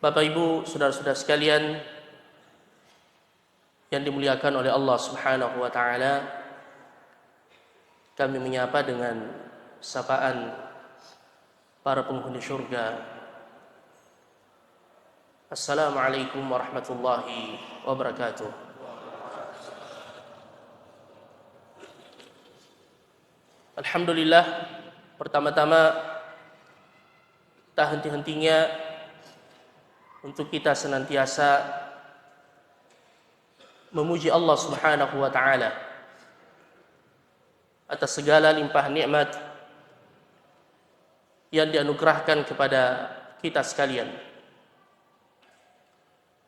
Bapak Ibu, saudara-saudara sekalian yang dimuliakan oleh Allah Subhanahu wa taala, kami menyapa dengan sapaan para penghuni surga. Assalamualaikum warahmatullahi wabarakatuh. Alhamdulillah, pertama-tama tak henti-hentinya untuk kita senantiasa memuji Allah Subhanahu wa taala atas segala limpah nikmat yang dianugerahkan kepada kita sekalian.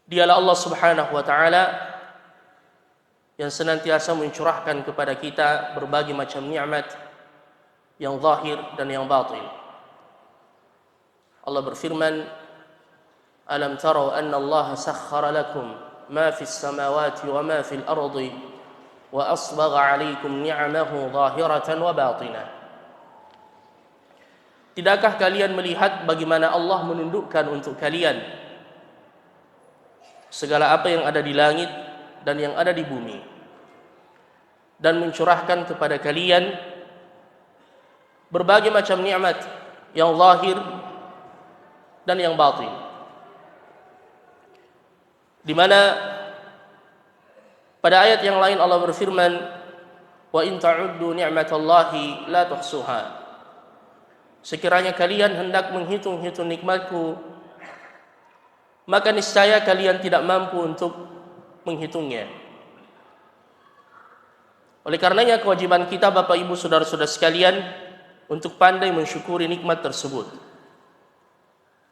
Dialah Allah Subhanahu wa taala yang senantiasa mencurahkan kepada kita berbagai macam nikmat yang zahir dan yang batin. Allah berfirman, Alam tarau anna Allah sakhkhara lakum ma fis samawati wa ma fil ardi wa asbagha 'alaikum ni'amahu zahiratan wa batinah. Tidakkah kalian melihat bagaimana Allah menundukkan untuk kalian segala apa yang ada di langit dan yang ada di bumi, dan mencurahkan kepada kalian berbagai macam nikmat yang zahir dan yang batin, di mana pada ayat yang lain Allah berfirman, wa in ta'uddu ni'matallahi la tuhsuha. Sekiranya kalian hendak menghitung-hitung nikmatku, maka niscaya kalian tidak mampu untuk menghitungnya. Oleh karenanya kewajiban kita Bapak Ibu saudara-saudara sekalian untuk pandai mensyukuri nikmat tersebut,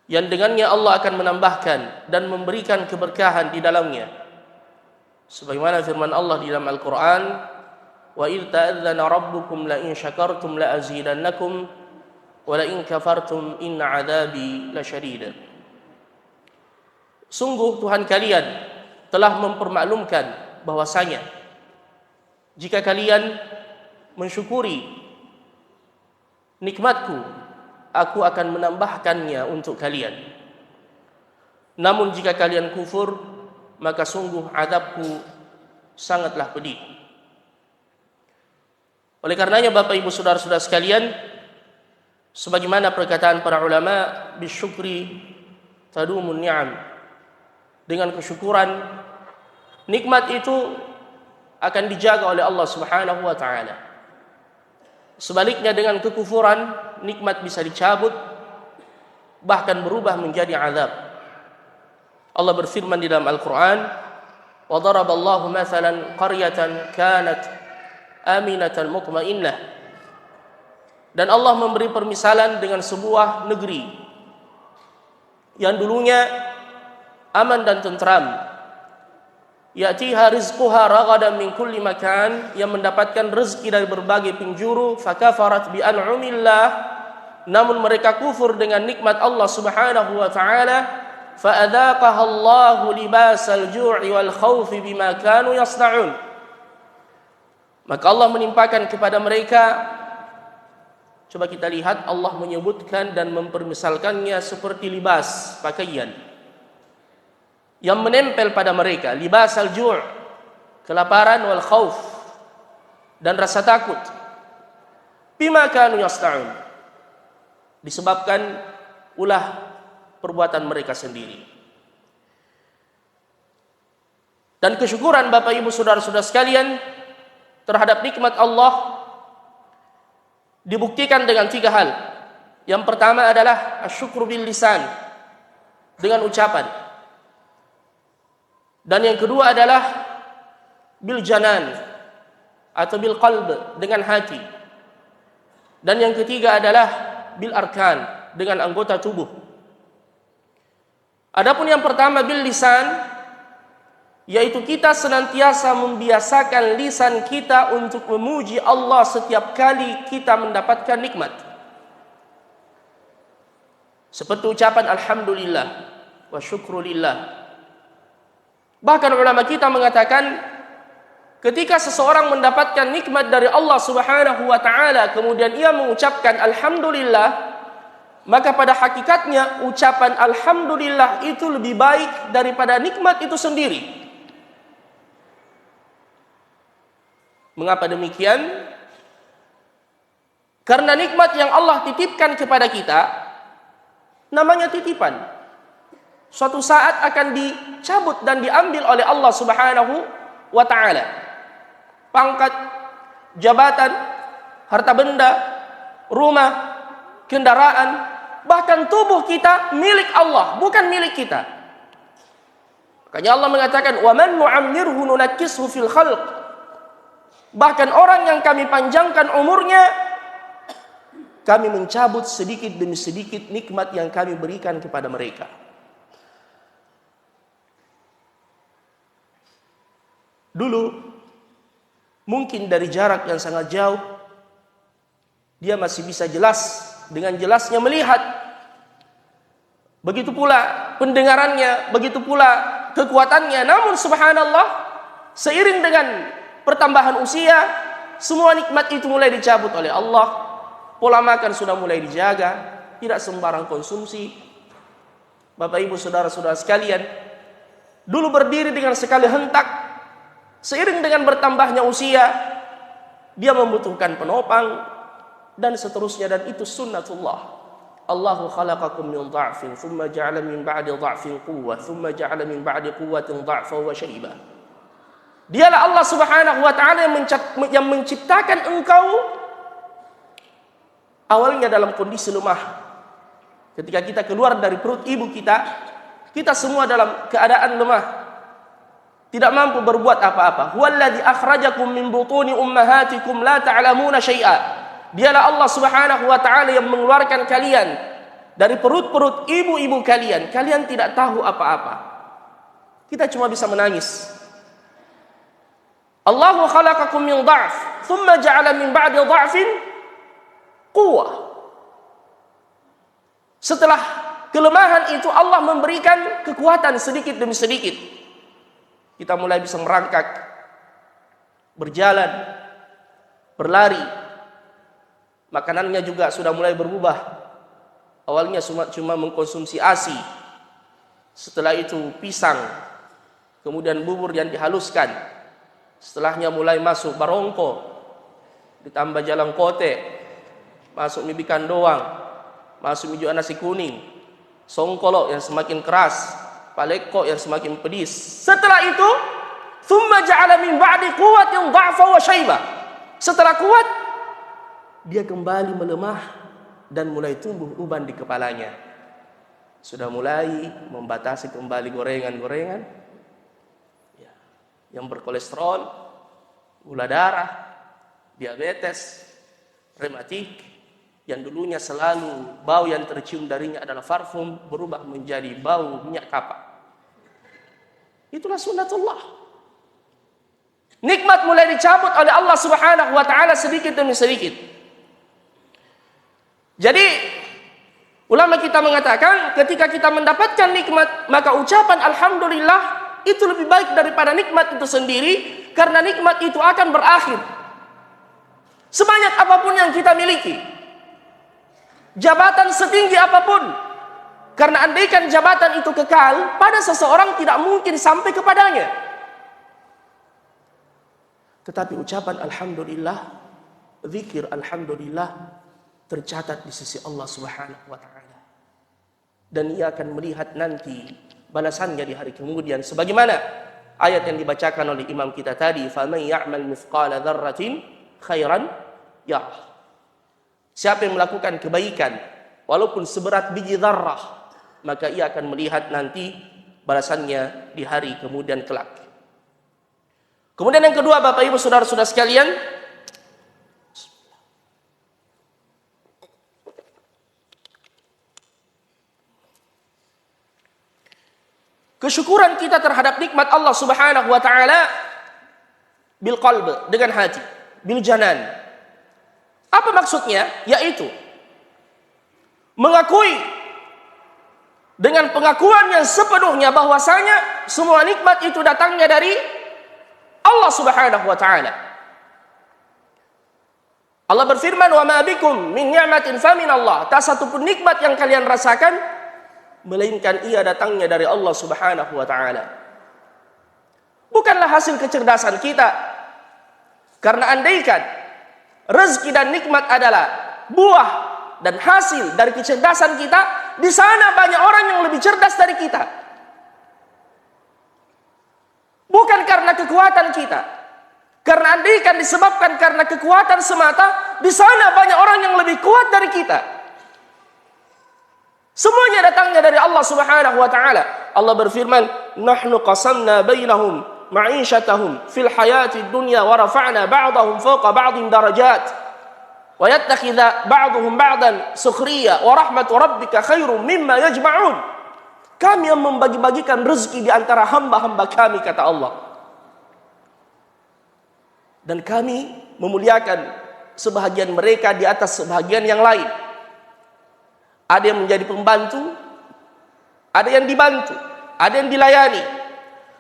yang dengannya Allah akan menambahkan dan memberikan keberkahan di dalamnya. Sebagaimana firman Allah di dalam Al-Quran, wa idh ta'adzana rabbukum la in syakartum la azidannakum wa la in kafartum inna adzabi lasyadid. Sungguh Tuhan kalian telah mempermaklumkan bahwasanya jika kalian mensyukuri nikmatku, aku akan menambahkannya untuk kalian. Namun jika kalian kufur, maka sungguh azabku sangatlah pedih. Oleh karenanya Bapak Ibu saudara-saudara sekalian, sebagaimana perkataan para ulama, bisyukri tadumun ni'am. Dengan kesyukuran, nikmat itu akan dijaga oleh Allah Subhanahu wa taala. Sebaliknya dengan kekufuran, nikmat bisa dicabut, bahkan berubah menjadi azab. Allah berfirman di dalam Al-Quran, wa daraballahu mathalan qaryatan kanat aminatan mutmainnah. Dan Allah memberi permisalan dengan sebuah negeri yang dulunya aman dan tentram, ya'tiha rizquha ragadan min kulli makan, yang mendapatkan rezeki dari berbagai penjuru, fakafarat bi an'umillah, namun mereka kufur dengan nikmat Allah Subhanahu wa taala, fa'adzaqaha Allahu libasal ju'i wal khaufi bima kanu yasna'un. Maka Allah menimpakan kepada mereka, coba kita lihat, Allah menyebutkan dan mempermisalkannya seperti libas, pakaian yang menempel pada mereka, libasal ju', kelaparan, wal khauf, dan rasa takut, bima kanu yasna'un, disebabkan ulah perbuatan mereka sendiri. Dan kesyukuran Bapak Ibu saudara-saudara sekalian terhadap nikmat Allah dibuktikan dengan 3 hal. Yang pertama adalah asyukru bil lisan, dengan ucapan. Dan yang kedua adalah bil janan atau bil qalb, dengan hati. Dan yang ketiga adalah bil arkan, dengan anggota tubuh. Adapun yang pertama bil lisan, yaitu kita senantiasa membiasakan lisan kita untuk memuji Allah setiap kali kita mendapatkan nikmat. Seperti ucapan alhamdulillah wa syukrulillah. Bahkan ulama kita mengatakan, ketika seseorang mendapatkan nikmat dari Allah Subhanahu wa taala, kemudian ia mengucapkan alhamdulillah, maka pada hakikatnya ucapan alhamdulillah itu lebih baik daripada nikmat itu sendiri. Mengapa demikian? Karena nikmat yang Allah titipkan kepada kita namanya titipan. Suatu saat akan dicabut dan diambil oleh Allah Subhanahu wa taala. Pangkat, jabatan, harta benda, rumah, kendaraan, bahkan tubuh kita milik Allah, bukan milik kita. Makanya Allah mengatakan, "Wa man nu'ammirhu nunakkishu fil khalq." Bahkan orang yang kami panjangkan umurnya, kami mencabut sedikit demi sedikit nikmat yang kami berikan kepada mereka. Dulu, mungkin dari jarak yang sangat jauh, dia masih bisa dengan jelasnya melihat. Begitu pula pendengarannya, begitu pula kekuatannya. Namun subhanallah, seiring dengan pertambahan usia, semua nikmat itu mulai dicabut oleh Allah. Pola makan sudah mulai dijaga, tidak sembarang konsumsi. Bapak ibu saudara-saudara sekalian, dulu berdiri dengan sekali hentak. Seiring dengan bertambahnya usia, dia membutuhkan penopang dan seterusnya, dan itu sunnatullah. Allahu khalaqakum min dha'fin, thumma ja'ala min ba'di dha'fin quwwah, thumma ja'ala min ba'di quwwatin dha'fa wa syaiba. Dialah Allah Subhanahu wa taala yang menciptakan engkau awalnya dalam kondisi lemah. Ketika kita keluar dari perut ibu kita semua dalam keadaan lemah, tidak mampu berbuat apa-apa. Huwallazi akhrajakum min butuni ummahatikum la ta'lamuna syai'a. Dialah Allah Subhanahu wa taala yang mengeluarkan kalian dari perut-perut ibu-ibu kalian. Kalian tidak tahu apa-apa. Kita cuma bisa menangis. Allahu khalaqakum min dha'f, thumma ja'ala min ba'di dha'fin quwwah. Setelah kelemahan itu Allah memberikan kekuatan sedikit demi sedikit. Kita mulai bisa merangkak, berjalan, berlari. Makanannya juga sudah mulai berubah. Awalnya cuma mengkonsumsi ASI. Setelah itu pisang, kemudian bubur yang dihaluskan. Setelahnya mulai masuk barongko, ditambah jalan kote, masuk mie ikan doang, masuk mie nasi kuning, songkolok yang semakin keras, paleko yang semakin pedis. Setelah itu, thumma ja'ala min ba'di quwwatin dha'fa wa syaiba. Setelah kuat, dia kembali melemah dan mulai tumbuh uban di kepalanya. Sudah mulai membatasi kembali gorengan-gorengan yang berkolesterol, gula darah, diabetes, rematik, yang dulunya selalu bau yang tercium darinya adalah parfum, berubah menjadi bau minyak kapak. Itulah sunnatullah. Nikmat mulai dicabut oleh Allah Subhanahu wa taala sedikit demi sedikit. Jadi ulama kita mengatakan, ketika kita mendapatkan nikmat, maka ucapan alhamdulillah itu lebih baik daripada nikmat itu sendiri, karena nikmat itu akan berakhir. Sebanyak apapun yang kita miliki, jabatan setinggi apapun, karena andaikan jabatan itu kekal, pada seseorang tidak mungkin sampai kepadanya. Tetapi ucapan alhamdulillah, zikir alhamdulillah tercatat di sisi Allah Subhanahu wa taala. Dan ia akan melihat nanti balasannya di hari kemudian, sebagaimana ayat yang dibacakan oleh imam kita tadi, faman ya'mal mithqala dzarratin khairan yarah. Siapa yang melakukan kebaikan walaupun seberat biji zarrah, maka ia akan melihat nanti balasannya di hari kemudian kelak. Kemudian yang kedua, Bapak Ibu saudara-saudara sekalian, kesyukuran kita terhadap nikmat Allah Subhanahu wa taala bil qalb, dengan hati, bil janan. Apa maksudnya? Yaitu mengakui dengan pengakuan yang sepenuhnya bahwasanya semua nikmat itu datangnya dari Allah Subhanahu wa taala. Allah berfirman, "Wa ma bikum min ni'matin famin Allah." Tak satu pun nikmat yang kalian rasakan melainkan ia datangnya dari Allah Subhanahu wa taala. Bukanlah hasil kecerdasan kita. Karena andaikan rezeki dan nikmat adalah buah dan hasil dari kecerdasan kita, di sana banyak orang yang lebih cerdas dari kita. Bukan karena kekuatan kita. Karena andaikan disebabkan karena kekuatan semata, di sana banyak orang yang lebih kuat dari kita. Semuanya datangnya dari Allah Subhanahu wa taala. Allah berfirman, "Nahnu qasamna bainahum ma'isyatahum fil hayati dunya wa rafa'na ba'dahum fawqa ba'din darajat wa yattakhidha ba'duhum ba'dan sukhriya wa rahmatu rabbika khairum mimma yajma'un." Kami yang membagi-bagikan rezeki di antara hamba-hamba kami, kata Allah. Dan kami memuliakan sebahagian mereka di atas sebahagian yang lain. Ada yang menjadi pembantu, ada yang dibantu, ada yang dilayani.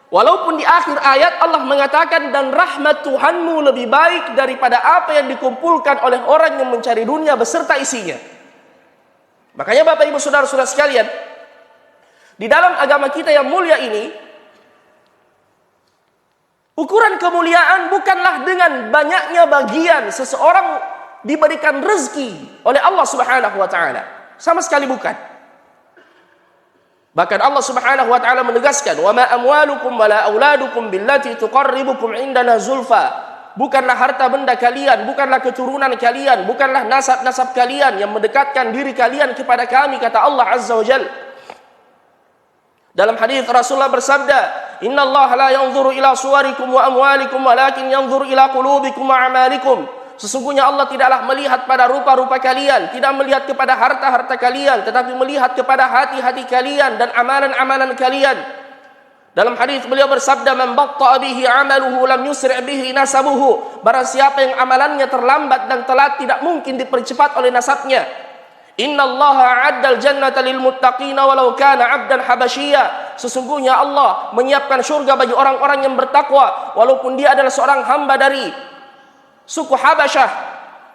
Walaupun di akhir ayat Allah mengatakan, dan rahmat Tuhanmu lebih baik daripada apa yang dikumpulkan oleh orang yang mencari dunia beserta isinya. Makanya Bapak Ibu Saudara-saudara sekalian, di dalam agama kita yang mulia ini, ukuran kemuliaan bukanlah dengan banyaknya bagian seseorang diberikan rezeki oleh Allah Subhanahu wa taala. Sama sekali bukan. Bahkan Allah Subhanahu wa taala menegaskan, "Wa ma amwalukum wala auladukum billati tuqarribukum indana zulfa." Bukanlah harta benda kalian, bukanlah keturunan kalian, bukanlah nasab-nasab kalian yang mendekatkan diri kalian kepada kami, kata Allah Azza wa Jalla. Dalam hadis Rasulullah bersabda, "Inna Allah la yanzuru ila suwarikum wa amwalikum walakin yanzuru ila qulubikum wa a'malikum." Sesungguhnya Allah tidaklah melihat pada rupa-rupa kalian, tidak melihat kepada harta-harta kalian, tetapi melihat kepada hati-hati kalian dan amalan-amalan kalian. Dalam hadis beliau bersabda, "Man batta'a bihi 'amaluhu lam yusri' bihi nasabuhu." Barang siapa yang amalannya terlambat dan telat, tidak mungkin dipercepat oleh nasabnya. Innallaha 'addal jannata lil muttaqina walau kana 'abdan habasyiyya. Sesungguhnya Allah menyiapkan surga bagi orang-orang yang bertakwa walaupun dia adalah seorang hamba dari suku Habasyah.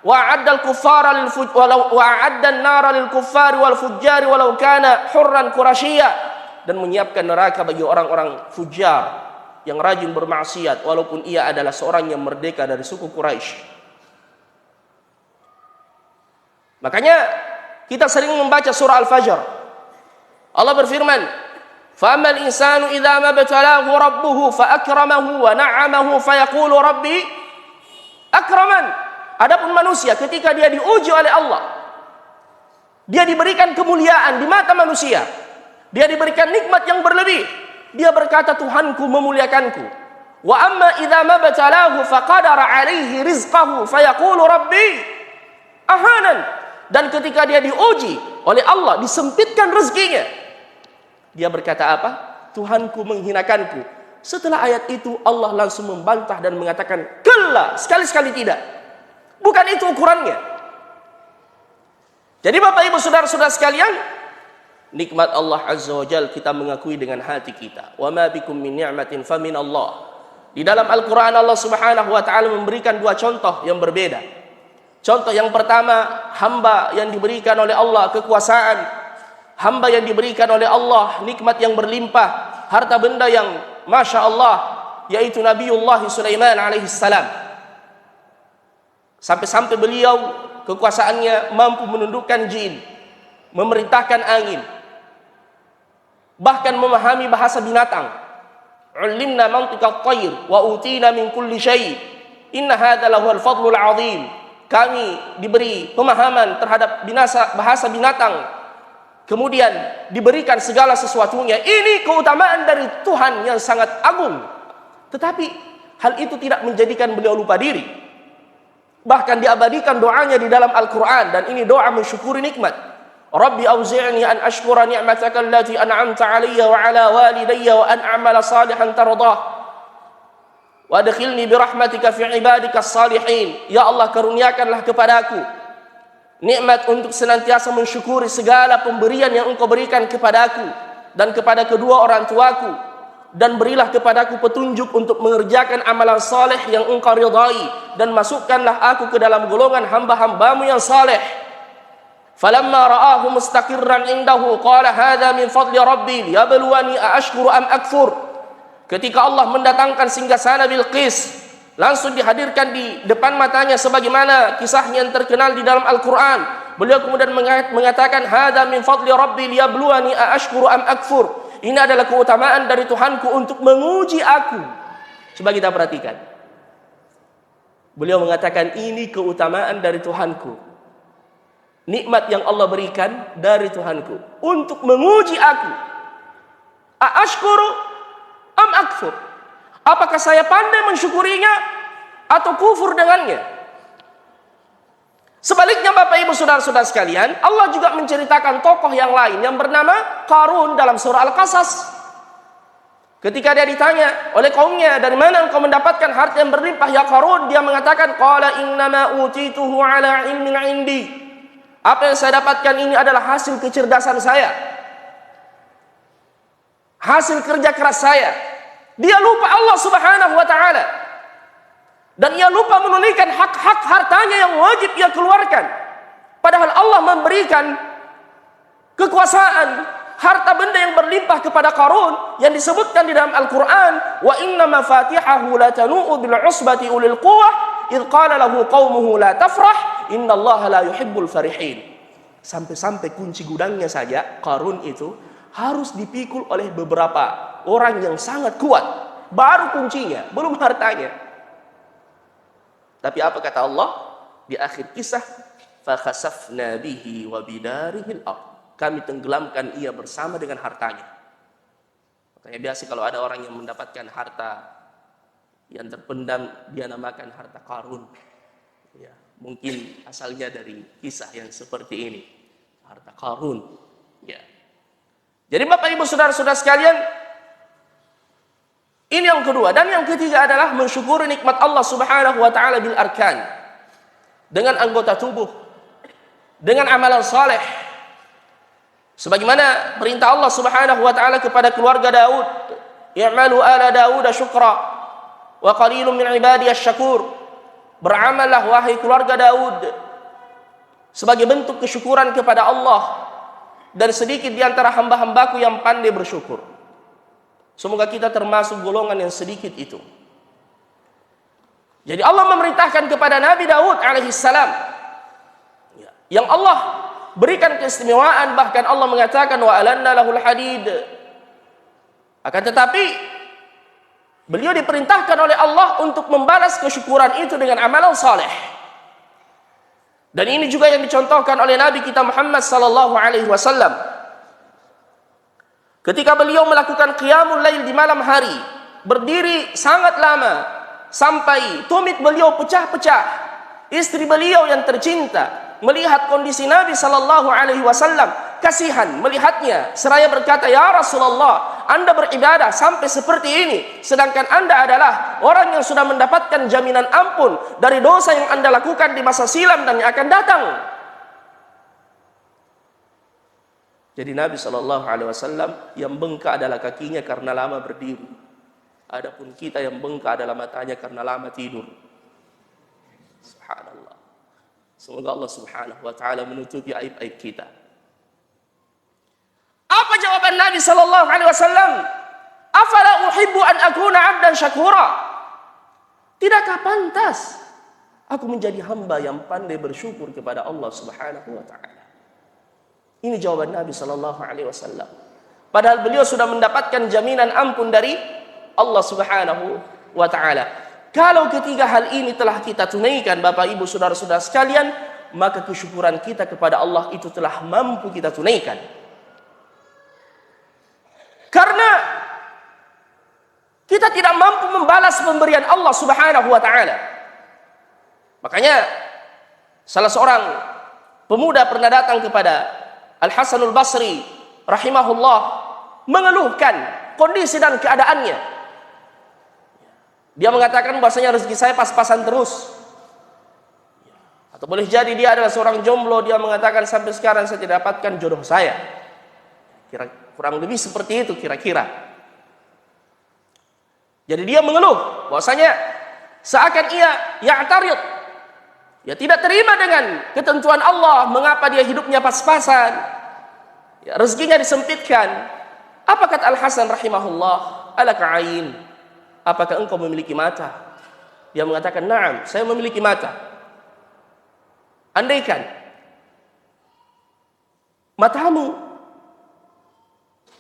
Wa 'addal kuffara lil walau wa 'addan nara lil kuffari wal fujjari walau kana hurran qurasyiyya. Dan menyiapkan neraka bagi orang-orang fujar yang rajin bermaksiat walaupun ia adalah seorang yang merdeka dari suku Quraisy. Makanya kita sering membaca surah Al-Fajr. Allah berfirman, "Fa ammal insanu idza mabtalahu rabbuhu fa akramahu wa na'amahu fa yaqulu rabbi akraman." Adapun manusia ketika dia diuji oleh Allah, dia diberikan kemuliaan di mata manusia, dia diberikan nikmat yang berlebih, dia berkata, "Tuhanku memuliakanku." Wa amma idza mabtalahu fa qadara 'alaihi rizqahu fa yaqulu rabbi ahanan. Dan ketika dia diuji oleh Allah, disempitkan rezekinya, dia berkata apa? Tuhanku menghinakanku. Setelah ayat itu Allah langsung membantah dan mengatakan, "Kalla, sekali-sekali tidak. Bukan itu ukurannya." Jadi Bapak Ibu Saudara-saudara sekalian, nikmat Allah Azza wa Jalla kita mengakui dengan hati kita. Wa ma bikum min ni'matin famin Allah. Di dalam Al-Qur'an Allah Subhanahu wa taala memberikan dua contoh yang berbeda. Contoh yang pertama, hamba yang diberikan oleh Allah kekuasaan, hamba yang diberikan oleh Allah nikmat yang berlimpah, harta benda yang Masya Allah, yaitu Nabiullah Sulaiman alaihissalam. Sampai-sampai beliau kekuasaannya mampu menundukkan jin, memerintahkan angin, bahkan memahami bahasa binatang. "Ulimna mantiqat tayr wa utina min kulli syai'. Inna hadza lahuwal fadlul 'azim." Kami diberi pemahaman terhadap bahasa binatang, kemudian diberikan segala sesuatunya. Ini keutamaan dari Tuhan yang sangat agung. Tetapi hal itu tidak menjadikan beliau lupa diri. Bahkan diabadikan doanya di dalam Al-Quran, dan ini doa mensyukuri nikmat. "Rabbi auzi'ni an ashkura ni'mataka allati an'amta 'alayya wa 'ala walidayya wa an a'mala salihan tardah. Wa adkhilni bi rahmatika fi ibadikas salihin." Ya Allah, karuniakanlah kepadaku nikmat untuk senantiasa mensyukuri segala pemberian yang Engkau berikan kepadaku dan kepada kedua orang tuaku. dan berilah kepadaku petunjuk untuk mengerjakan amalan saleh yang engkau ridai, dan masukkanlah aku ke dalam golongan hamba-hambamu yang saleh. Falamma ra'ahu mustaqirran indahu qala hadza min fadli rabbi liyabluwani aashkuru am akfur. Ketika Allah mendatangkan singgasana Bilqis, langsung dihadirkan di depan matanya sebagaimana kisahnya yang terkenal di dalam Al-Qur'an. Beliau kemudian mengatakan hadza min fadli rabbi liyabluwani aashkuru am akfur. Ini adalah keutamaan dari Tuhanku untuk menguji aku. Coba kita perhatikan. Beliau mengatakan ini keutamaan dari Tuhanku. Nikmat yang Allah berikan dari Tuhanku untuk menguji aku. Aashkuru am akfur. Apakah saya pandai mensyukurinya atau kufur dengannya? Sebaliknya Bapak Ibu Saudara-saudara sekalian, Allah juga menceritakan tokoh yang lain yang bernama Qarun dalam surah Al-Qasas. Ketika dia ditanya oleh kaumnya, dari mana engkau mendapatkan harta yang berlimpah ya Qarun? Dia mengatakan, qala innama utituhu ala ilmin indi. Apa yang saya dapatkan ini adalah hasil kecerdasan saya, hasil kerja keras saya. Dia lupa Allah Subhanahu wa ta'ala, dan ia lupa menunaikan hak-hak hartanya yang wajib ia keluarkan. Padahal Allah memberikan kekuasaan, harta benda yang berlimpah kepada Qarun yang disebutkan di dalam Al-Quran. Wa inna mafatihahu latanu'u bil usbati ulil quwwah idh qala lahu qaumuhu la tafrah innallaha la yuhibbul farihin. Sampai-sampai kunci gudangnya saja Qarun itu harus dipikul oleh beberapa orang yang sangat kuat. Baru kuncinya, belum hartanya. Tapi apa kata Allah di akhir kisah? Fakhasafna bihi wa bidarihil ardh. Kami tenggelamkan ia bersama dengan hartanya. Makanya biasa kalau ada orang yang mendapatkan harta yang terpendam, dia namakan harta Qarun. Ya, mungkin asalnya dari kisah yang seperti ini, harta Qarun. Ya. Jadi Bapak Ibu Saudara-saudara sekalian, ini yang kedua. Dan yang ketiga adalah mensyukuri nikmat Allah Subhanahu wa ta'ala bil arkan. Dengan anggota tubuh, dengan amalan saleh. Sebagaimana perintah Allah Subhanahu wa ta'ala kepada keluarga Daud, i'malu ala Daud syukra wa qalilun min ibadiyasy syakur. Beramallah wahai keluarga Daud sebagai bentuk kesyukuran kepada Allah, dan sedikit di antara hamba-hambaku yang pandai bersyukur. Semoga kita termasuk golongan yang sedikit itu. Jadi Allah memerintahkan kepada Nabi Daud alaihissalam, yang Allah berikan keistimewaan, bahkan Allah mengatakan wa alanna lahul hadid. Akan tetapi beliau diperintahkan oleh Allah untuk membalas kesyukuran itu dengan amalan saleh. Dan ini juga yang dicontohkan oleh Nabi kita Muhammad sallallahu alaihi wasallam. Ketika beliau melakukan qiyamul lail di malam hari, berdiri sangat lama sampai tumit beliau pecah-pecah. Istri beliau yang tercinta melihat kondisi Nabi sallallahu alaihi wasallam, kasihan melihatnya, seraya berkata, "Ya Rasulullah, Anda beribadah sampai seperti ini, sedangkan Anda adalah orang yang sudah mendapatkan jaminan ampun dari dosa yang Anda lakukan di masa silam dan yang akan datang." Jadi Nabi SAW yang bengkak adalah kakinya karena lama berdiri. Adapun kita yang bengkak adalah matanya karena lama tidur. Subhanallah. Semoga Allah Subhanahu wa ta'ala menutupi aib-aib kita. Apa jawaban Nabi SAW? Afala uhibbu an akuna abdan syakura. Tidakkah pantas aku menjadi hamba yang pandai bersyukur kepada Allah Subhanahu wa ta'ala? Ini jawaban Nabi SAW. Padahal beliau sudah mendapatkan jaminan ampun dari Allah Subhanahu wa ta'ala. Kalau ketiga hal ini telah kita tunaikan Bapak Ibu Saudara-saudara sekalian, maka kesyukuran kita kepada Allah itu telah mampu kita tunaikan. Karena kita tidak mampu membalas pemberian Allah Subhanahu wa ta'ala. Makanya salah seorang pemuda pernah datang kepada Al-Hasanul Basri rahimahullah mengeluhkan kondisi dan keadaannya. Dia mengatakan bahasanya rezeki saya pas-pasan terus. Atau boleh jadi dia adalah seorang jomblo, dia mengatakan sampai sekarang saya tidak dapatkan jodoh saya. Kurang lebih seperti itu kira-kira. Jadi dia mengeluh bahwasanya seakan ia ya'tarid, ya tidak terima dengan ketentuan Allah, mengapa dia hidupnya pas-pasan, ya, rezekinya disempitkan. Apa kata Al-Hasan rahimahullah? Alaka ain, apakah engkau memiliki mata? Dia mengatakan, na'am, saya memiliki mata. Andaikan matamu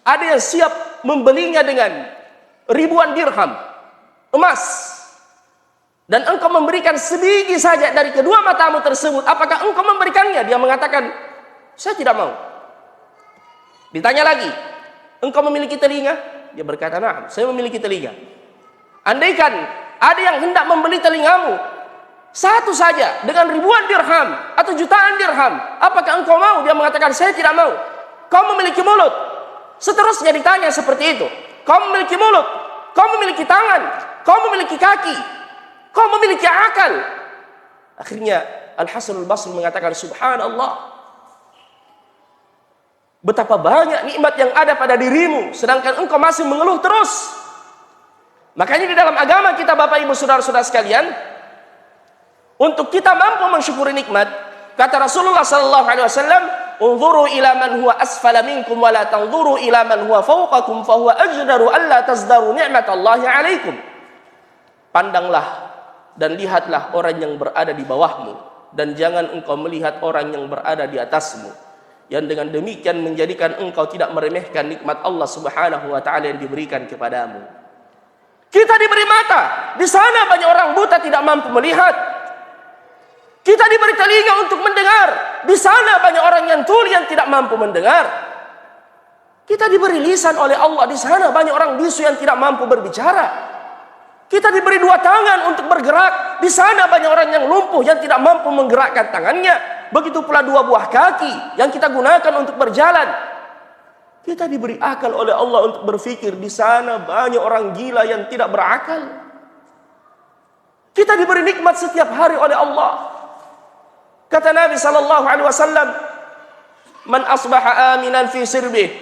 ada yang siap membelinya dengan ribuan dirham emas, dan engkau memberikan sebiji saja dari kedua matamu tersebut, apakah engkau memberikannya? Dia mengatakan, saya tidak mau. Ditanya lagi, engkau memiliki telinga? Dia berkata, nah, saya memiliki telinga. Andaikan ada yang hendak membeli telingamu satu saja dengan ribuan dirham atau jutaan dirham, apakah engkau mau? Dia mengatakan, saya tidak mau. Kau memiliki mulut. Seterusnya ditanya seperti itu. Kau memiliki mulut, kau memiliki tangan, kau memiliki kaki, kau memiliki akal. Akhirnya Al-Hasan Al-Basri mengatakan, subhanallah, betapa banyak nikmat yang ada pada dirimu, sedangkan engkau masih mengeluh terus. Makanya di dalam agama kita, Bapak Ibu Saudara-saudara sekalian, untuk kita mampu mensyukuri nikmat, kata Rasulullah SAW, unzuru ila man huwa asfala minkum wa la tanzuru ila man huwa fawqakum fa huwa ajdaru alla tazdaru ni'matallahi 'alaikum. Pandanglah dan lihatlah orang yang berada di bawahmu, dan jangan engkau melihat orang yang berada di atasmu, yang dengan demikian menjadikan engkau tidak meremehkan nikmat Allah Subhanahu wa taala yang diberikan kepadamu. Kita diberi mata, di sana banyak orang buta tidak mampu melihat. Kita diberi telinga untuk mendengar, di sana banyak orang yang tuli yang tidak mampu mendengar. Kita diberi lisan oleh Allah, di sana banyak orang bisu yang tidak mampu berbicara. Kita diberi dua tangan untuk bergerak, di sana banyak orang yang lumpuh yang tidak mampu menggerakkan tangannya. Begitu pula dua buah kaki yang kita gunakan untuk berjalan. Kita diberi akal oleh Allah untuk berfikir, di sana banyak orang gila yang tidak berakal. Kita diberi nikmat setiap hari oleh Allah. Kata Nabi sallallahu alaihi wasallam, "Man asbaha aminan fi sirbih,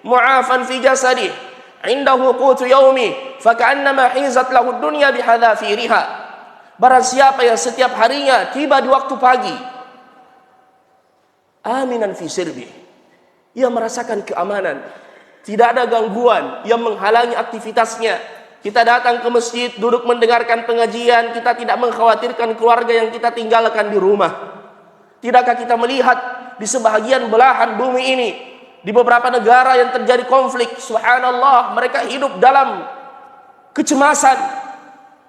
mu'afan fi jasadih, indahu qutu yaumi, faka'annama hizat lahu dunya bihadafiriha." Barang siapa yang setiap harinya tiba di waktu pagi, aminan fi sirbih, ia merasakan keamanan, tidak ada gangguan yang menghalangi aktivitasnya. Kita datang ke masjid, duduk mendengarkan pengajian, kita tidak mengkhawatirkan keluarga yang kita tinggalkan di rumah. Tidakkah kita melihat di sebahagian belahan bumi ini, di beberapa negara yang terjadi konflik, subhanallah, mereka hidup dalam kecemasan,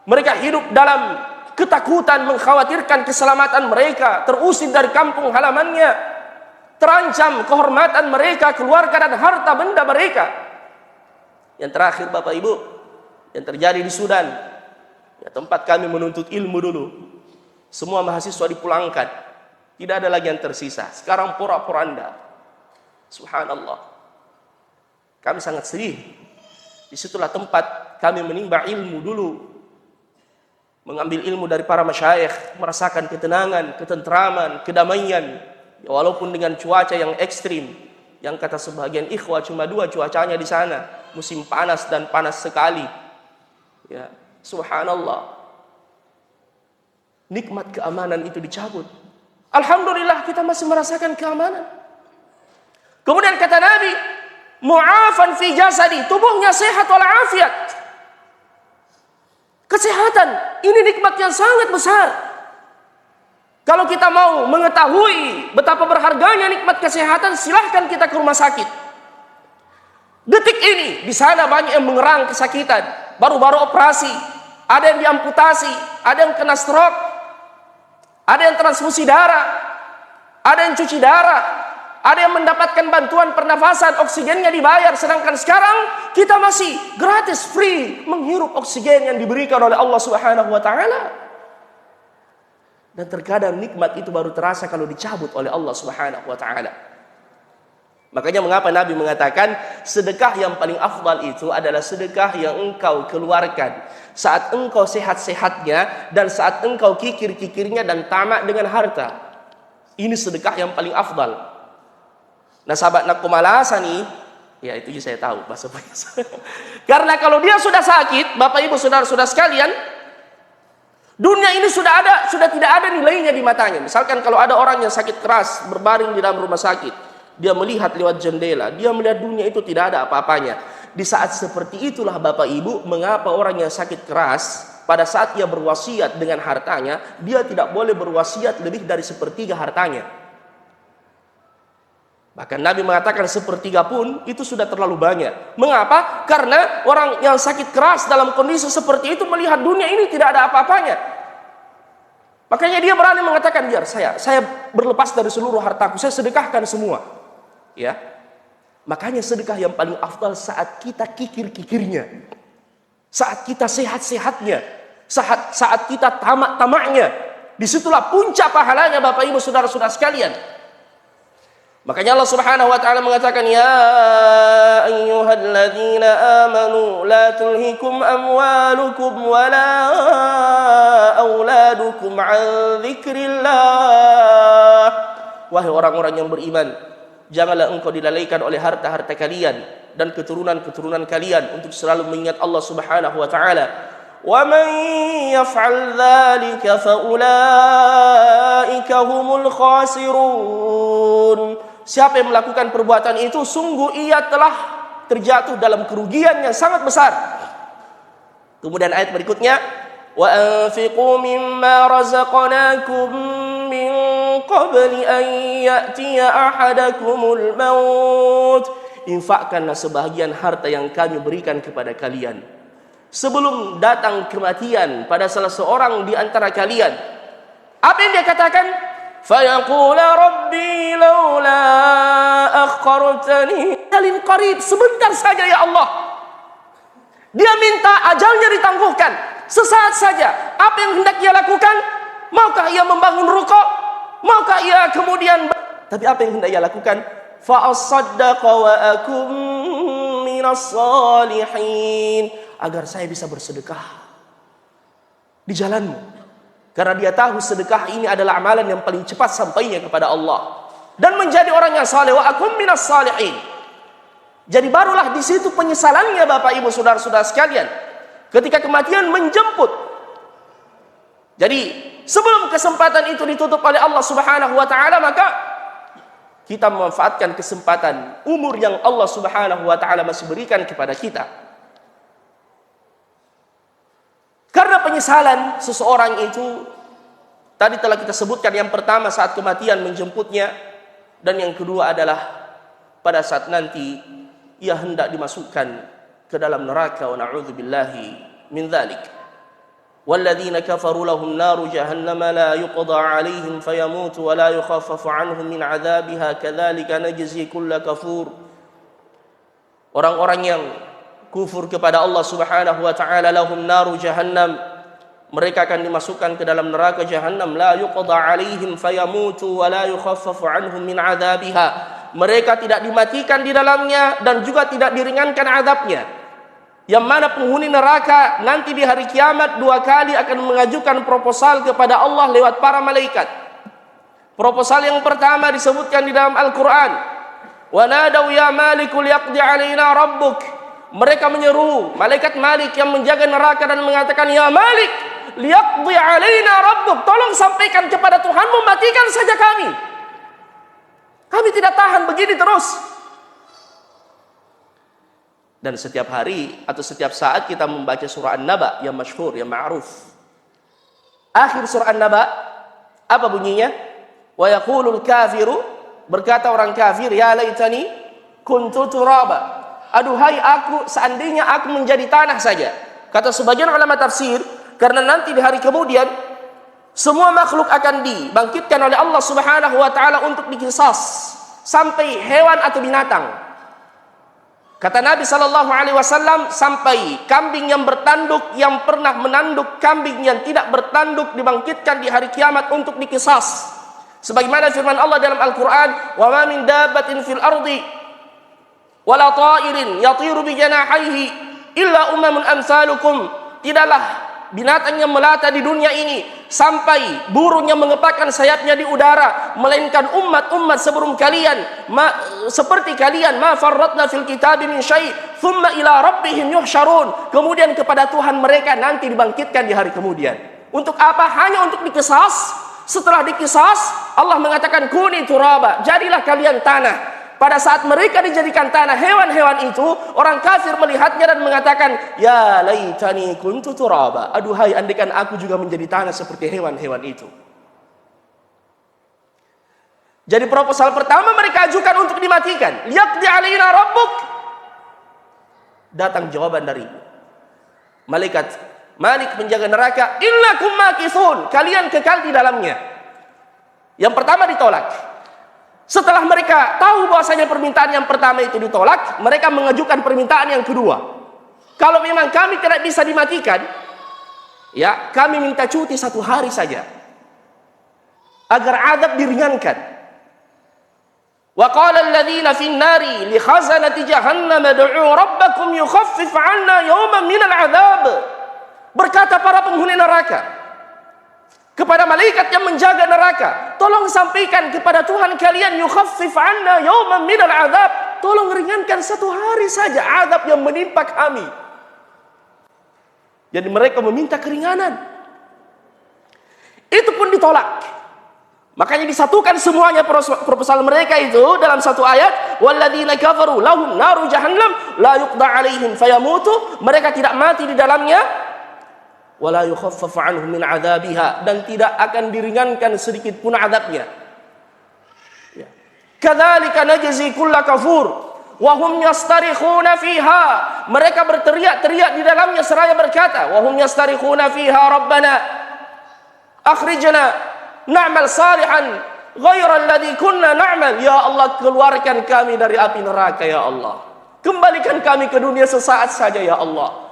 mereka hidup dalam ketakutan, mengkhawatirkan keselamatan mereka, terusir dari kampung halamannya, terancam kehormatan mereka, keluarga dan harta benda mereka. Yang terakhir Bapak Ibu, yang terjadi di Sudan, ya, tempat kami menuntut ilmu dulu, semua mahasiswa dipulangkan. Tidak ada lagi yang tersisa. Sekarang pura-poranda. Subhanallah. Kami sangat sedih. Disitulah tempat kami menimba ilmu dulu. Mengambil ilmu dari para masyayikh. Merasakan ketenangan, ketentraman, kedamaian. Ya, walaupun dengan cuaca yang ekstrim. Yang kata sebagian ikhwah cuma dua cuacanya di sana. Musim panas dan panas sekali. Ya, subhanallah. Nikmat keamanan itu dicabut. Alhamdulillah kita masih merasakan keamanan. Kemudian kata Nabi, mu'afan fi jasadi, tubuhnya sehat walafiat. Kesehatan, ini nikmat yang sangat besar. Kalau kita mau mengetahui betapa berharganya nikmat kesehatan, silahkan kita ke rumah sakit. Detik ini, di sana banyak yang mengerang kesakitan, baru-baru operasi, ada yang diamputasi, ada yang kena stroke, ada yang transfusi darah, ada yang cuci darah, ada yang mendapatkan bantuan pernafasan, oksigennya dibayar. Sedangkan sekarang kita masih gratis, free menghirup oksigen yang diberikan oleh Allah Subhanahu wa taala. Dan terkadang nikmat itu baru terasa kalau dicabut oleh Allah Subhanahu wa taala. Makanya mengapa Nabi mengatakan sedekah yang paling afdal itu adalah sedekah yang engkau keluarkan saat engkau sehat-sehatnya dan saat engkau kikir-kikirnya dan tamak dengan harta. Ini sedekah yang paling afdal. Nah sahabat Nakumalasani, Ya, itu saya tahu bahasa biasa. Karena kalau dia sudah sakit, Bapak Ibu saudara-saudara sekalian, dunia ini sudah tidak ada nilainya di matanya. Misalkan kalau ada orang yang sakit keras berbaring di dalam rumah sakit, dia melihat lewat jendela, dia melihat dunia itu tidak ada apa-apanya. Di saat seperti itulah Bapak Ibu, mengapa orang yang sakit keras pada saat ia berwasiat dengan hartanya, dia tidak boleh berwasiat lebih dari sepertiga hartanya. Bahkan Nabi mengatakan sepertiga pun itu sudah terlalu banyak. Mengapa? Karena orang yang sakit keras dalam kondisi seperti itu melihat dunia ini tidak ada apa-apanya. Makanya dia berani mengatakan, biar saya berlepas dari seluruh hartaku, saya sedekahkan semua. Ya. Makanya sedekah yang paling afdal saat kita kikir-kikirnya. Saat kita sehat-sehatnya. Saat kita tamak-tamaknya. Disitulah puncak pahalanya Bapak Ibu saudara-saudara sekalian. Makanya Allah Subhanahu wa taala mengatakan, ya ayyuhalladzina amanu la tulhikum amwalukum wala auladukum an dzikrillah. Wahai orang-orang yang beriman, janganlah engkau dilalaikan oleh harta-harta kalian dan keturunan-keturunan kalian untuk selalu mengingat Allah Subhanahu wa taala. Wa man yaf'al dzalika fa ulaika humul khasirun. Siapa yang melakukan perbuatan itu, sungguh ia telah terjatuh dalam kerugian yang sangat besar. Kemudian ayat berikutnya, wa anfiqu mimma razaqnakum min qabli an ya'tiya ahadakumul maut. Infakkanlah sebahagian harta yang kami berikan kepada kalian sebelum datang kematian pada salah seorang di antara kalian. Apa yang dia katakan? Fayaqula rabbi laula akhartani ajalin qarib, sebentar saja ya Allah. Dia minta ajalnya ditangguhkan sesaat saja. Apa yang hendak ia lakukan? Maukah ia membangun ruko? Maukah ia kemudian, tapi apa yang hendak ia lakukan? Fa asaddaqa wa akum minas salihin, agar saya bisa bersedekah di jalanmu. Karena dia tahu sedekah ini adalah amalan yang paling cepat sampainya kepada Allah. Dan menjadi orang yang saleh, wa akum minas salihin. Jadi barulah di situ penyesalannya Bapak Ibu saudara-saudara sekalian. Ketika kematian menjemput. Jadi sebelum kesempatan itu ditutup oleh Allah Subhanahu wa taala, maka kita memanfaatkan kesempatan umur yang Allah Subhanahu wa taala masih berikan kepada kita. Karena penyesalan seseorang itu tadi telah kita sebutkan, yang pertama saat kematian menjemputnya, dan yang kedua adalah pada saat nanti ia hendak dimasukkan ke dalam neraka, wa na'udzubillahi min dzalik. Walladzina kafaru lahum naru jahannam la yuqda 'alaihim fayamutu wa la yukhaffafu 'anhum min 'adzabiha kadzalika najzi kulla kafur. Orang-orang yang kufur kepada Allah Subhanahu wa taala, lahum naru jahannam, mereka akan dimasukkan ke dalam neraka jahannam, la yuqda 'alaihim fayamutu wa la yukhaffafu 'anhum min 'adzabiha. Mereka tidak dimatikan di dalamnya dan juga tidak diringankan azabnya. Yang mana penghuni neraka nanti di hari kiamat dua kali akan mengajukan proposal kepada Allah lewat para malaikat. Proposal yang pertama disebutkan di dalam Al-Quran, wa nadaw ya malikul yaqdi 'alaina rabbuk. Mereka menyeru malaikat Malik yang menjaga neraka dan mengatakan, ya Malik, liyaqdi 'alaina rabbuk, tolong sampaikan kepada Tuhanmu, matikan saja kami. Kami tidak tahan begini terus. Dan setiap hari atau setiap saat kita membaca surah An-Naba yang masyhur, yang ma'ruf. Akhir surah An-Naba apa bunyinya? Wa yaqulul kafiru, berkata orang kafir, ya laitani kuntu turaba. Aduhai aku, seandainya aku menjadi tanah saja. Kata sebagian ulama tafsir, karena nanti di hari kemudian semua makhluk akan dibangkitkan oleh Allah Subhanahu wa taala untuk dikisas, sampai hewan atau binatang. Kata Nabi sallallahu alaihi wasallam, sampai kambing yang bertanduk yang pernah menanduk kambing yang tidak bertanduk dibangkitkan di hari kiamat untuk dikisas. Sebagaimana firman Allah dalam Al-Qur'an, "Wa ma min dabbatin fil ardi wala ta'irin yatiru bi janahihi illa umamun amsalukum." Tidaklah binatang yang melata di dunia ini, sampai burung yang mengepakkan sayapnya di udara, melainkan umat-umat sebelum kalian, seperti kalian, ma farratna fil kitabi min syai', thumma ila rabbihim yuhsyarun. Kemudian kepada Tuhan mereka nanti dibangkitkan di hari kemudian. Untuk apa? Hanya untuk dikisas. Setelah dikisas, Allah mengatakan kuni turaba, jadilah kalian tanah. Pada saat mereka dijadikan tanah, hewan-hewan itu, orang kafir melihatnya dan mengatakan, ya laitani kuntu turaba. Aduhai, andaikan aku juga menjadi tanah seperti hewan-hewan itu. Jadi proposal pertama mereka ajukan untuk dimatikan. Yaqdi alaina rabbuk. Datang jawaban dari malaikat Malik penjaga neraka, innakum makithun, kalian kekal di dalamnya. Yang pertama ditolak. Setelah mereka tahu bahwasanya permintaan yang pertama itu ditolak, mereka mengajukan permintaan yang kedua. Kalau memang kami tidak bisa dimatikan, ya, kami minta cuti 1 hari saja agar adab diringankan. Wa qala alladhina fin nari li khazanati jahannam ad'u rabbakum yukhaffif 'anna yawman minal 'adzab. Berkata para penghuni neraka kepada malaikat yang menjaga neraka, tolong sampaikan kepada Tuhan kalian, yukhaffif 'anna yawman minal 'adzab, tolong ringankan 1 hari saja azab yang menimpa kami. Jadi mereka meminta keringanan. Itu pun ditolak. Makanya disatukan semuanya proposal mereka itu dalam satu ayat, walladzina kafaru lahum naru jahannam la yuqda 'alaihim fayamutu, mereka tidak mati di dalamnya, wala yukhaffafu anhum min 'adzabiha, dan tidak akan diringankan sedikit pun azabnya. Ya. Kadzalika najzi kulla kafur wa hum yastarikhuna fiha, mereka berteriak-teriak di dalamnya seraya berkata, wa hum yastarikhuna fiha rabbana akhrijna na'mal salihan ghayra alladhi kunna na'mal, ya Allah, keluarkan kami dari api neraka ya Allah, kembalikan kami ke dunia sesaat saja ya Allah,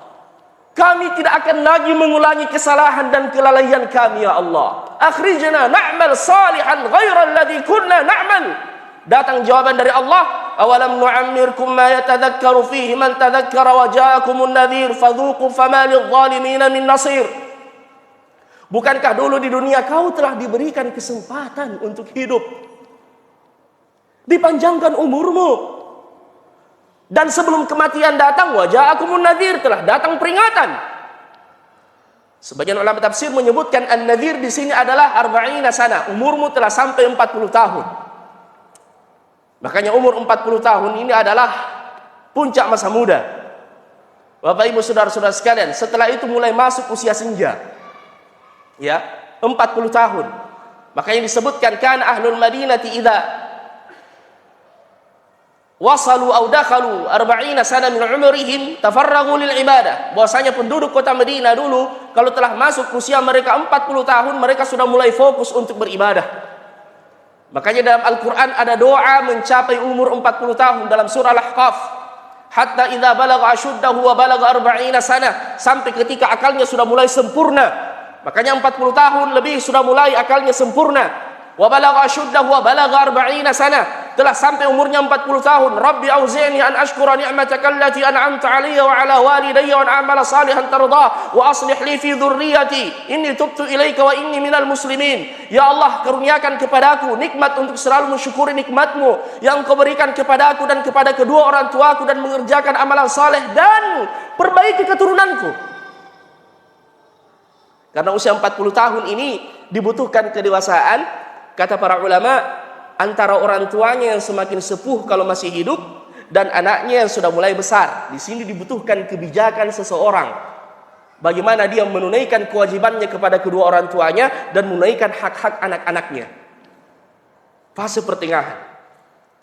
kami tidak akan lagi mengulangi kesalahan dan kelalaian kami ya Allah. Akhrijna na'mal salihan ghairal ladzi kunna na'mal. Datang jawaban dari Allah, awalam nu'ammirkum ma yatadhakkaru fihi man tadhakkara wa ja'akumun nadhir fadhuqu fama lidh-dhalimin min nasir. Bukankah dulu di dunia kau telah diberikan kesempatan untuk hidup, dipanjangkan umurmu, dan sebelum kematian datang, waja'akumun nadhir, telah datang peringatan. Sebagian ulama tafsir menyebutkan an-nadhir di sini adalah 40 sana, umurmu telah sampai 40 tahun. Makanya umur 40 tahun ini adalah puncak masa muda. Bapak Ibu saudara-saudara sekalian, setelah itu mulai masuk usia senja. Ya, 40 tahun. Makanya disebutkan kan ahlul madinati idza wasalu au dakhalu 40 sana min umrihim tafarragu lil ibadah. Bahwasanya penduduk kota Madinah dulu kalau telah masuk usia mereka 40 tahun, mereka sudah mulai fokus untuk beribadah. Makanya dalam Al-Qur'an ada doa mencapai umur 40 tahun dalam surah Al-Ahqaf. Hatta idza balagha ashuddahu wa balagha 40 sana, sampai ketika akalnya sudah mulai sempurna. Makanya 40 tahun lebih sudah mulai akalnya sempurna. Wa balagha ashuddahu wa balagha 40 sana, telah sampai umurnya 40 tahun. Rabbi auzi'ni an ashkura ni'mataka allati an'amta 'alayya wa 'ala walidayya wa an a'mala salihan tardah wa aslih li fi dhurriyyati inni tubtu ilaika wa inni minal muslimin. Ya Allah, karuniakan kepadaku nikmat untuk selalu mensyukuri nikmat-Mu yang Kau berikan kepadaku dan kepada kedua orang tuaku, dan mengerjakan amalan saleh dan perbaiki keturunanku. Karena usia 40 tahun ini dibutuhkan kedewasaan. Kata para ulama, antara orang tuanya yang semakin sepuh kalau masih hidup dan anaknya yang sudah mulai besar. Di sini dibutuhkan kebijakan seseorang. Bagaimana dia menunaikan kewajibannya kepada kedua orang tuanya dan menunaikan hak-hak anak-anaknya. Fase pertengahan.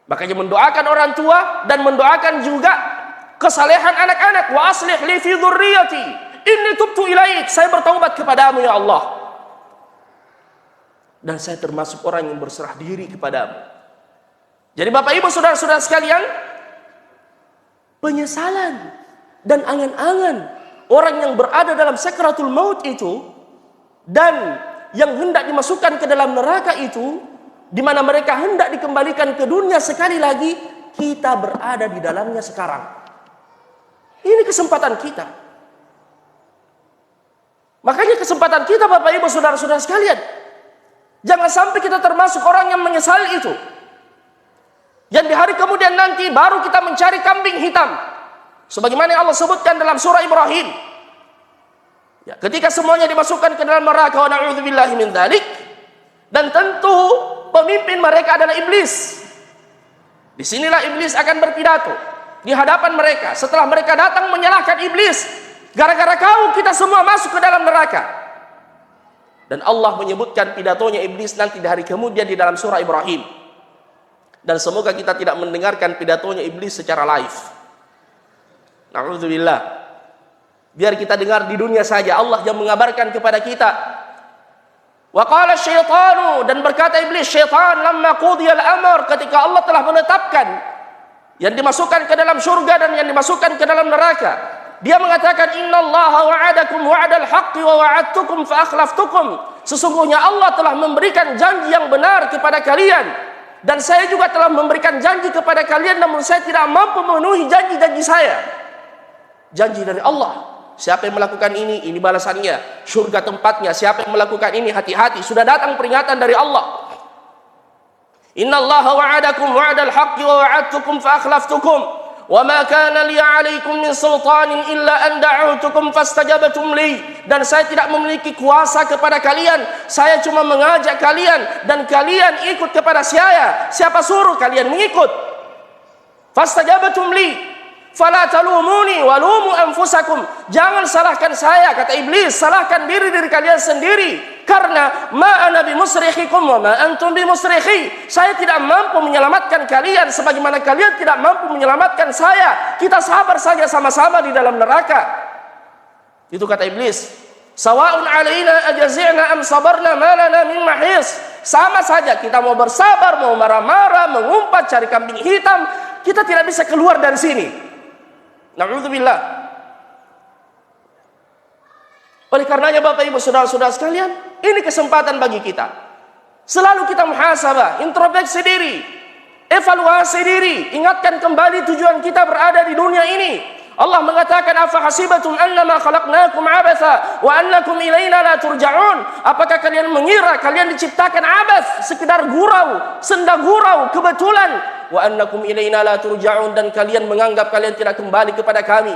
Makanya mendoakan orang tua dan mendoakan juga kesalehan anak-anak. Wa aslih li fi dzurriyyati inni tubtu ilaik, saya bertaubat kepadamu ya Allah, dan saya termasuk orang yang berserah diri kepadamu. Jadi Bapak Ibu saudara-saudara sekalian, penyesalan dan angan-angan orang yang berada dalam sakratul maut itu dan yang hendak dimasukkan ke dalam neraka itu, di mana mereka hendak dikembalikan ke dunia sekali lagi, kita berada di dalamnya sekarang. Ini kesempatan kita. Makanya kesempatan kita Bapak Ibu saudara-saudara sekalian, jangan sampai kita termasuk orang yang menyesali itu. Yang di hari kemudian nanti baru kita mencari kambing hitam. Sebagaimana yang Allah sebutkan dalam surah Ibrahim. Ya, ketika semuanya dimasukkan ke dalam neraka, wa na'udzubillahi min dzalik. Dan tentu pemimpin mereka adalah iblis. Disinilah iblis akan berpidato di hadapan mereka. Setelah mereka datang menyalahkan iblis, gara-gara kau kita semua masuk ke dalam neraka. Dan Allah menyebutkan pidatonya iblis nanti di hari kemudian di dalam surah Ibrahim. Dan semoga kita tidak mendengarkan pidatonya iblis secara live. Na'udzubillah. Biar kita dengar di dunia saja. Allah yang mengabarkan kepada kita. Wa qala syaitanu, dan berkata iblis, syaitan lamma qudiyal amr, ketika Allah telah menetapkan yang dimasukkan ke dalam surga dan yang dimasukkan ke dalam neraka, dia mengatakan innallaha wa'adakum wa'adal haqqi wa wa'adtukum fa akhlaftukum. Sesungguhnya Allah telah memberikan janji yang benar kepada kalian dan saya juga telah memberikan janji kepada kalian, namun saya tidak mampu memenuhi janji-janji saya. Janji dari Allah. Siapa yang melakukan ini balasannya, surga tempatnya. Siapa yang melakukan ini, hati-hati, sudah datang peringatan dari Allah. Innallaha wa'adakum wa'adal haqqi wa wa'adtukum fa akhlaftukum wa ma kana li 'alaikum min sultanin illa an da'awtukum fastajabtum li. Dan saya tidak memiliki kuasa kepada kalian, saya cuma mengajak kalian dan kalian ikut kepada saya. Siapa suruh kalian mengikut. Fastajabtum li. Fala talumuni walumu anfusakum. Jangan salahkan saya, kata iblis, salahkan diri kalian sendiri. Karena ma ana bimusrikhikum wa ma antum bimusrikhi. Saya tidak mampu menyelamatkan kalian sebagaimana kalian tidak mampu menyelamatkan saya. Kita sabar saja sama-sama di dalam neraka. Itu kata iblis. Sawa'un alaina ajazi'na am sabarna ma lana min mahis. Sama saja kita mau bersabar, mau marah-marah, mengumpat, cari kambing hitam, kita tidak bisa keluar dari sini. Na'udzubillah. Oleh karenanya Bapak Ibu saudara-saudara sekalian, ini kesempatan bagi kita. Selalu kita muhasabah, introspeksi diri, evaluasi diri, ingatkan kembali tujuan kita berada di dunia ini. Allah mengatakan, afa hasibatum annama khalaqnakum abatha wa annakum ilaina la turja'un. Apakah kalian mengira kalian diciptakan abath, sekedar gurau, senda gurau, kebetulan, wa annakum ilaina la turja'un, dan kalian menganggap kalian tidak kembali kepada kami?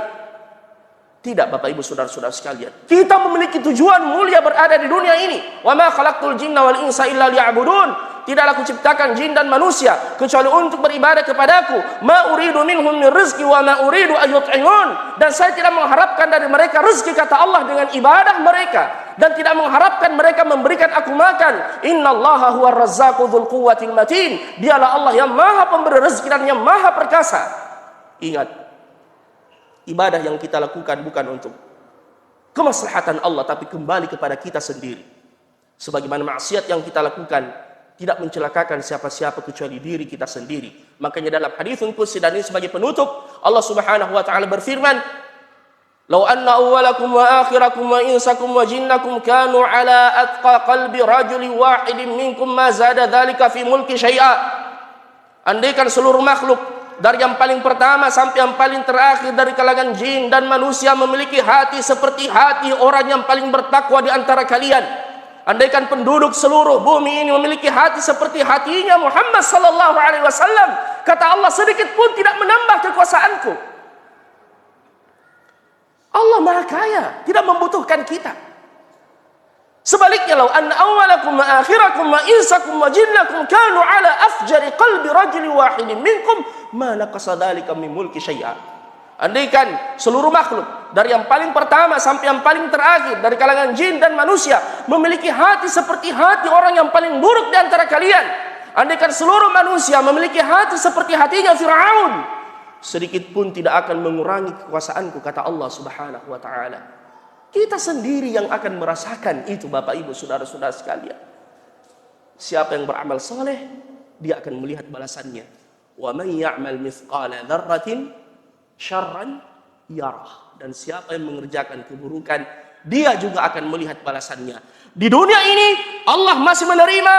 Tidak Bapak Ibu saudara-saudara sekalian. Kita memiliki tujuan mulia berada di dunia ini. Wa ma khalaqtul jinna wal insa illa liya'budun. Tidaklah kuciptakan jin dan manusia kecuali untuk beribadah kepadaku. Ma uridu minhum min rizqi wa ma uridu ayyut'imun. Dan saya tidak mengharapkan dari mereka rezeki, kata Allah, dengan ibadah mereka, dan tidak mengharapkan mereka memberikan aku makan. Innallaha huwar razzaqu dzul quwwatil matin. Dialah Allah yang Maha Pemberi rezeki dan yang Maha Perkasa. Ingat, ibadah yang kita lakukan bukan untuk kemaslahatan Allah, tapi kembali kepada kita sendiri. Sebagaimana maksiat yang kita lakukan tidak mencelakakan siapa-siapa kecuali diri kita sendiri. Makanya dalam haditsun qudsi, dan ini sebagai penutup, Allah Subhanahu wa taala berfirman, "Lau anna awwalakum wa akhirakum wa insakum wa jinnakum kanu ala atqa qalbi rajulin wahidin minkum ma zada dzalika fi mulki syai'a." Andaikan seluruh makhluk dari yang paling pertama sampai yang paling terakhir dari kalangan jin dan manusia memiliki hati seperti hati orang yang paling bertakwa di antara kalian, andaikan penduduk seluruh bumi ini memiliki hati seperti hatinya Muhammad sallallahu alaihi wasallam, kata Allah, sedikit pun tidak menambah kekuasaanku. Allah Maha Kaya, tidak membutuhkan kita. Sebaliknya, lau anna awwalakum wa akhirakum wa insakum wa jinnakum kanu ala afjari qalbi rajulin wahidin minkum ma naqasa dzalika min mulki syai'a. Andaikan seluruh makhluk dari yang paling pertama sampai yang paling terakhir dari kalangan jin dan manusia memiliki hati seperti hati orang yang paling buruk di antara kalian, andaikan seluruh manusia memiliki hati seperti hatinya Firaun, sedikit pun tidak akan mengurangi kekuasaanku, kata Allah Subhanahu wa taala. Kita sendiri yang akan merasakan itu Bapak Ibu saudara-saudara sekalian. Siapa yang beramal soleh, dia akan melihat balasannya. Wa man ya'mal mithqala dzarratin syarran yarah. Dan siapa yang mengerjakan keburukan, dia juga akan melihat balasannya. Di dunia ini Allah masih menerima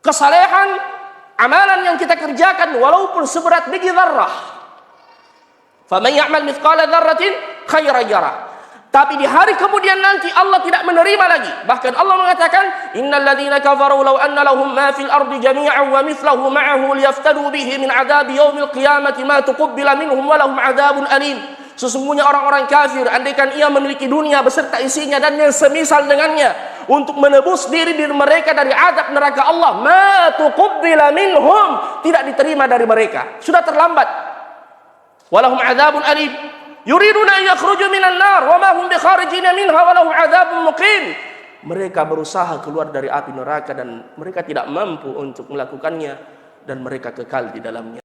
kesalehan amalan yang kita kerjakan walaupun seberat biji dzarrah. Faman ya'mal mithqala dzarratin khairan yarah. Tapi di hari kemudian nanti Allah tidak menerima lagi. Bahkan Allah mengatakan, innal ladzina kafaru law anna lahum ma fil ardi jami'an wa mithluhu ma'ahu liyaftadu bihi min 'adzabi yaumil qiyamati ma tuqabbala minhum wa lahum 'adzabun alim. Sesungguhnya orang-orang kafir, andaikan ia memiliki dunia beserta isinya dan yang semisal dengannya, untuk menebus diri mereka dari azab neraka Allah, ma tuqabbala minhum, tidak diterima dari mereka, sudah terlambat. Walahum 'adzabun alim. Yuriduna an yakhruju minan nar wa ma hum bikharijina minha wa lahum 'adzabun muqim. Mereka berusaha keluar dari api neraka dan mereka tidak mampu untuk melakukannya dan mereka kekal di dalamnya.